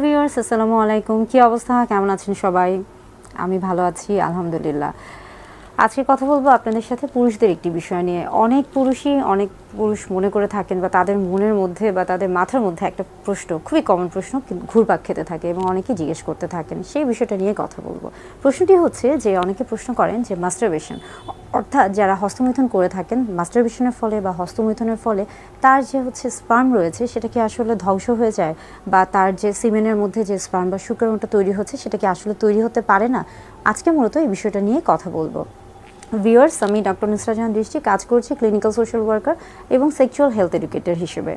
Viewers আসসালামু আলাইকুম, কি অবস্থা, কেমন আছেন সবাই? আমি ভালো আছি আলহামদুলিল্লাহ। আজকে কথা বলবো আপনাদের সাথে পুরুষদের একটি বিষয় নিয়ে। অনেক পুরুষ মনে করে থাকেন বা তাদের মনের মধ্যে বা তাদের মাথার মধ্যে একটা প্রশ্ন, খুবই কমন প্রশ্ন, ঘুরপাক খেতে থাকে এবং অনেকেই জিজ্ঞেস করতে থাকেন। সেই বিষয়টা নিয়ে কথা বলবো। প্রশ্নটি হচ্ছে যে অনেকে প্রশ্ন করেন যে মাস্টারবেশন, অর্থাৎ যারা হস্তমৈথুন করে থাকেন, মাস্টারবেশনের ফলে বা হস্তমৈথুনের ফলে তার যে স্পার্ম রয়েছে সেটা কি আসলে ধ্বংস হয়ে যায়, বা তার যে সিমেনের মধ্যে যে স্পার্ম বা শুক্রাণুটা তৈরি হচ্ছে সেটা কি আসলে তৈরি হতে পারে না? আজকে মূলত এই বিষয়টা নিয়ে কথা বলবো। ভিউয়ার্স, আমি ডক্টর নুসরাত জাহান দৃষ্টি, কাজ করছি ক্লিনিক্যাল সোশ্যাল ওয়ার্কার এবং সেক্সুয়াল হেলথ এডুকেটর হিসেবে।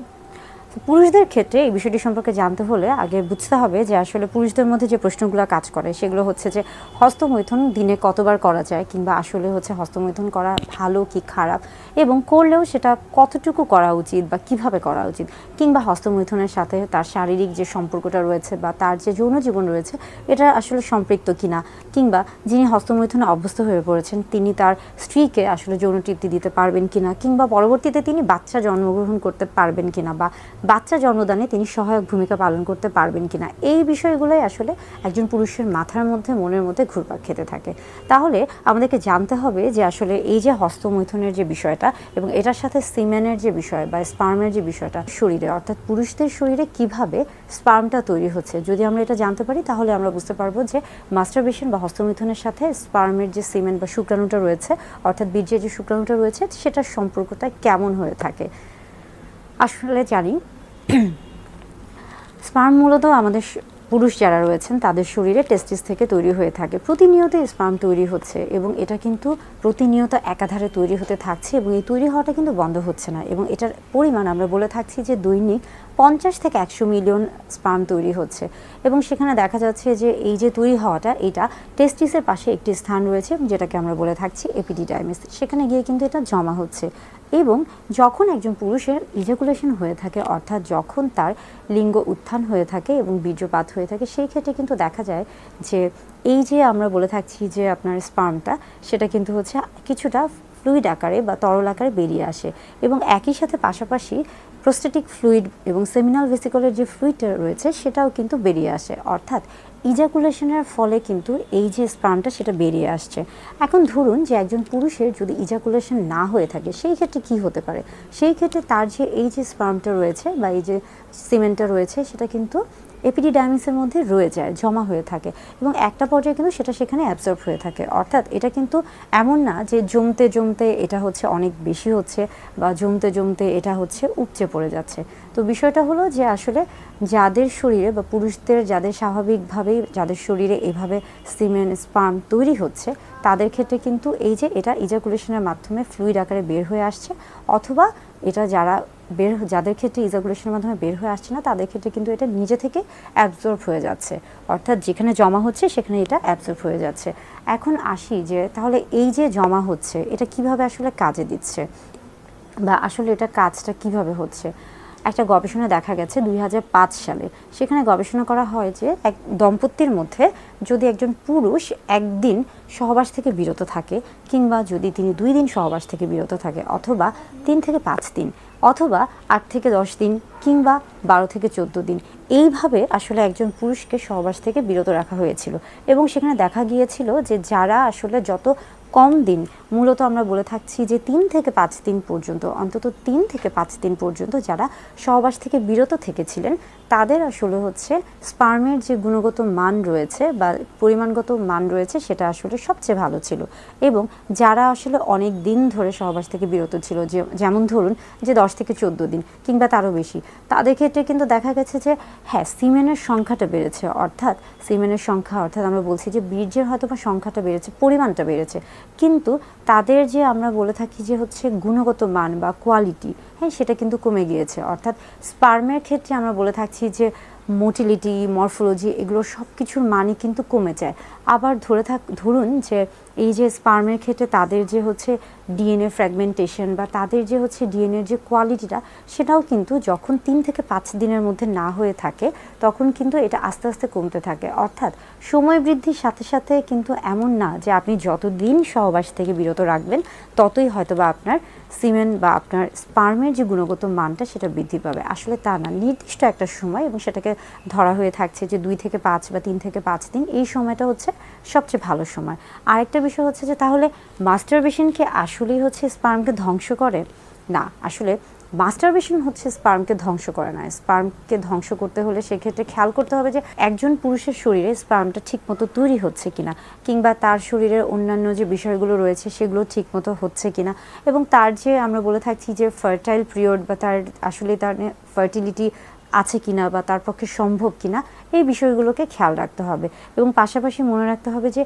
পুরুষদের ক্ষেত্রে এই বিষয়টি সম্পর্কে জানতে হলে আগে বুঝতে হবে যে আসলে পুরুষদের মধ্যে যে প্রশ্নগুলো কাজ করে সেগুলো হচ্ছে যে হস্তমৈথুন দিনে কতবার করা যায়, কিংবা আসলে হস্তমৈথুন করা ভালো কি খারাপ, এবং করলেও সেটা কতটুকু করা উচিত বা কিভাবে করা উচিত, কিংবা হস্তমৈথুনের সাথে তার শারীরিক যে সম্পর্কটা রয়েছে বা তার যে যৌন জীবন রয়েছে এটা আসলে সম্পৃক্ত কিনা, কিংবা যিনি হস্তমৈথুনে অভ্যস্ত হয়ে পড়েছেন তিনি তার স্ত্রীকে আসলে যৌন তৃপ্তি দিতে পারবেন কিনা, কিংবা পরবর্তীতে তিনি বাচ্চা জন্মগ্রহণ করতে পারবেন কিনা বা বাচ্চা জন্মদানে তিনি সহায়ক ভূমিকা পালন করতে পারবেন কিনা, এই বিষয়গুলোই আসলে একজন পুরুষের মাথার মধ্যে মনের মধ্যে ঘুরপাক খেতে থাকে। তাহলে আমাদেরকে জানতে হবে যে আসলে এই যে হস্তমৈথুনের যে বিষয়টা এবং এটার সাথে সিমেনের যে বিষয় বা স্পার্মের যে বিষয়টা শরীরে, অর্থাৎ পুরুষদের শরীরে কিভাবে স্পার্মটা তৈরি হচ্ছে, যদি আমরা এটা জানতে পারি তাহলে আমরা বুঝতে পারবো যে মাস্টারবেশন বা হস্তমৈথুনের সাথে স্পার্মের যে সিমেন বা শুক্রাণুটা রয়েছে, অর্থাৎ বীর্যের যে শুক্রাণুটা রয়েছে সেটার সম্পর্কটা কেমন হয়ে থাকে। আসলে জানি স্পার্ম মূলত আমাদের পুরুষ যারা রয়েছেন তাদের শরীরে টেস্টিস থেকে তৈরি হয়ে থাকে। প্রতিনিয়ত স্পার্ম তৈরি হচ্ছে এবং এটা কিন্তু প্রতিনিয়ত একাধারে তৈরি হতে থাকছে এবং এই তৈরি হওয়াটা কিন্তু বন্ধ হচ্ছে না, এবং এটার পরিমাণ আমরা বলে থাকছি যে দৈনিক 50 থেকে 100 মিলিয়ন স্পার্ম তৈরি হচ্ছে। এবং সেখানে দেখা যাচ্ছে যে এই যে তৈরি হওয়াটা, এটা টেস্টিসের পাশে একটি স্থান রয়েছে যেটাকে আমরা বলে থাকছি এপিডিডাইমিস, সেখানে গিয়ে কিন্তু এটা জমা হচ্ছে। এবং যখন একজন পুরুষের ইজাকুলেশন হয়ে থাকে, অর্থাৎ যখন তার লিঙ্গ উত্থান হয়ে থাকে এবং বীর্যপাত হয়ে থাকে, সেই ক্ষেত্রে কিন্তু দেখা যায় যে এই যে আমরা বলে থাকছি যে আপনার স্পার্মটা, সেটা কিন্তু কিছুটা ফ্লুইড আকারে বা তরল আকারে বেরিয়ে আসে, এবং একই সাথে পাশাপাশি প্রোস্টেটিক ফ্লুইড এবং সেমিনাল ভেসিকলের যে ফ্লুইডটা রয়েছে সেটাও কিন্তু বেরিয়ে আসে, অর্থাৎ ইজাকুলেশনের ফলে কিন্তু এই যে স্পার্মটা সেটা বেরিয়ে আসছে। এখন ধরুন যে একজন পুরুষের যদি ইজাকুলেশন না হয়ে থাকে, সেই ক্ষেত্রে কি হতে পারে? সেই ক্ষেত্রে তার যে এই যে স্পার্মটা রয়েছে বা এই যে সিমেন্টটা রয়েছে সেটা কিন্তু এপিডিডাইমিসের মধ্যে রয়ে যায়, জমা হয়ে থাকে, এবং একটা পর্যায়ে কিন্তু সেটা সেখানে অ্যাবজর্ব হয়ে থাকে। অর্থাৎ এটা কিন্তু এমন না যে জমতে জমতে এটা অনেক বেশি হচ্ছে বা জমতে জমতে এটা উপচে পড়ে যাচ্ছে। তো বিষয়টা হলো যে আসলে যাদের শরীরে বা পুরুষদের যাদের স্বাভাবিকভাবেই যাদের শরীরে এভাবে সিমেন স্পার্ম তৈরি হচ্ছে, তাদের ক্ষেত্রে কিন্তু এই যে এটা ইজাকুলেশনের মাধ্যমে ফ্লুইড আকারে বের হয়ে আসছে, অথবা এটা যাদের ক্ষেত্রে ইজাকুলেশনের মাধ্যমে বের হয়ে আসছে না তাদের ক্ষেত্রে কিন্তু এটা নিজে থেকে অ্যাবজর্ব হয়ে যাচ্ছে, অর্থাৎ যেখানে জমা হচ্ছে সেখানে এটা অ্যাবজর্ব হয়ে যাচ্ছে। এখন আসি যে তাহলে এই যে জমা হচ্ছে এটা কিভাবে আসলে কাজে দিচ্ছে, বা আসলে এটা কাজটা কিভাবে হচ্ছে। একটা গবেষণা দেখা গেছে 2005 সালে, সেখানে গবেষণা করা হয় যে এক দম্পতির মধ্যে যদি একজন পুরুষ একদিন সহবাস থেকে বিরত থাকে, কিংবা যদি তিনি 2 দিন সহবাস থেকে বিরত থাকে, অথবা 3 থেকে 5 দিন, অথবা 8 থেকে 10 দিন, কিংবা 12 থেকে 14 দিন, এইভাবে আসলে একজন পুরুষকে সহবাস থেকে বিরত রাখা হয়েছিল। এবং সেখানে দেখা গিয়েছিল যে যারা আসলে যত কম দিন, মূলত আমরা বলে থাকছি যে 3 থেকে 5 দিন পর্যন্ত, অন্তত 3 থেকে 5 দিন পর্যন্ত যারা সহবাস থেকে বিরত থেকেছিলেন, তাদের আসলে স্পার্মের যে গুণগত মান রয়েছে বা পরিমাণগত মান রয়েছে সেটা আসলে সবচেয়ে ভালো ছিল। এবং যারা আসলে অনেক দিন ধরে সহবাস থেকে বিরত ছিল, যেমন ধরুন যে 10 থেকে 14 দিন কিংবা তারও বেশি, তাদের ক্ষেত্রে কিন্তু দেখা গেছে যে হ্যাঁ, সিমেনের সংখ্যাটা বেড়েছে, অর্থাৎ সিমেনের সংখ্যা, অর্থাৎ আমরা বলছি যে বীর্যের হয়তোবা সংখ্যাটা বেড়েছে, পরিমাণটা বেড়েছে, কিন্তু তাদের যে আমরা বলে থাকি যে গুণগত মান বা কোয়ালিটি, হ্যাঁ, সেটা কিন্তু কমে গিয়েছে। অর্থাৎ স্পার্মের ক্ষেত্রে আমরা বলে থাকছি যে মোটিলিটি, মরফোলজি, এগুলো সব কিছুর মানই কিন্তু কমে যায়। আবার ধরুন যে এই যে স্পার্মের ক্ষেত্রে তাদের যে হচ্ছে ডিএনএ ফ্র্যাগমেন্টেশন বা তাদের যে হচ্ছে ডিএনএর যে কোয়ালিটিটা, সেটাও কিন্তু যখন 3 থেকে 5 দিনের মধ্যে না হয়ে থাকে তখন কিন্তু এটা আস্তে আস্তে কমতে থাকে। অর্থাৎ সময় বৃদ্ধির সাথে সাথে কিন্তু এমন না যে আপনি যতদিন সহবাস থেকে বিরত রাখবেন ততই হয়তো বা আপনার সিমেন বা আপনার স্পার্মের যে গুণগত মানটা সেটা বৃদ্ধি পাবে। আসলে তা না, নির্দিষ্ট একটা সময় এবং সেটাকে ধরা হয়ে থাকছে যে 2 থেকে 5 বা 3 থেকে 5 দিন, এই সময়টা হচ্ছে সবচেয়ে ভালো সময়। আরেকটা বিষয় হচ্ছে যে তাহলে মাস্টারবেশন কি আসলেই হচ্ছে স্পার্মকে ধ্বংস করে? না, আসলে মাস্টারবেশন হচ্ছে স্পার্মকে ধ্বংস করে না। স্পার্মকে ধ্বংস করতে হলে সেক্ষেত্রে খেয়াল করতে হবে যে একজন পুরুষের শরীরে স্পার্মটা ঠিকমতো তৈরি হচ্ছে কিনা, কিংবা তার শরীরের অন্যান্য যে বিষয়গুলো রয়েছে সেগুলো ঠিকমতো হচ্ছে কিনা, এবং তার যে আমরা বলে থাকছি যে ফার্টাইল পিরিয়ড বা তার আসলে তার ফার্টিলিটি আছে কিনা বা তার পক্ষে সম্ভব কিনা, এই বিষয়গুলোকে খেয়াল রাখতে হবে। এবং পাশাপাশি মনে রাখতে হবে যে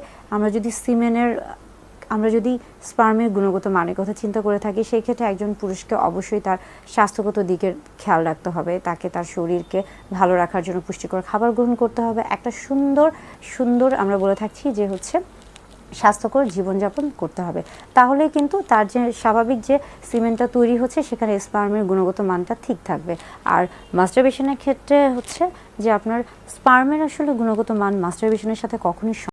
আমরা যদি স্পার্মের গুণগত মানের কথা চিন্তা করে থাকি, সেই ক্ষেত্রে একজন পুরুষকে অবশ্যই তার স্বাস্থ্যগত দিকের খেয়াল রাখতে হবে। তাকে তার শরীরকে ভালো রাখার জন্য পুষ্টিকর খাবার গ্রহণ করতে হবে। একটা সুন্দর আমরা বলে থাকছি যে হচ্ছে স্বাস্থ্যকর জীবনযাপন করতে হবে। তাহলে কিন্তু তার যে স্বাভাবিক যে সিমেন্টটা তৈরি হচ্ছে সেখানে স্পার্মের গুণগত মানটা ঠিক থাকবে। আর মাস্টারবেশনের ক্ষেত্রে হচ্ছে যে আপনার স্পার্মের আসলে গুণগত মান মাস্টারবেশনের সাথে কখনোই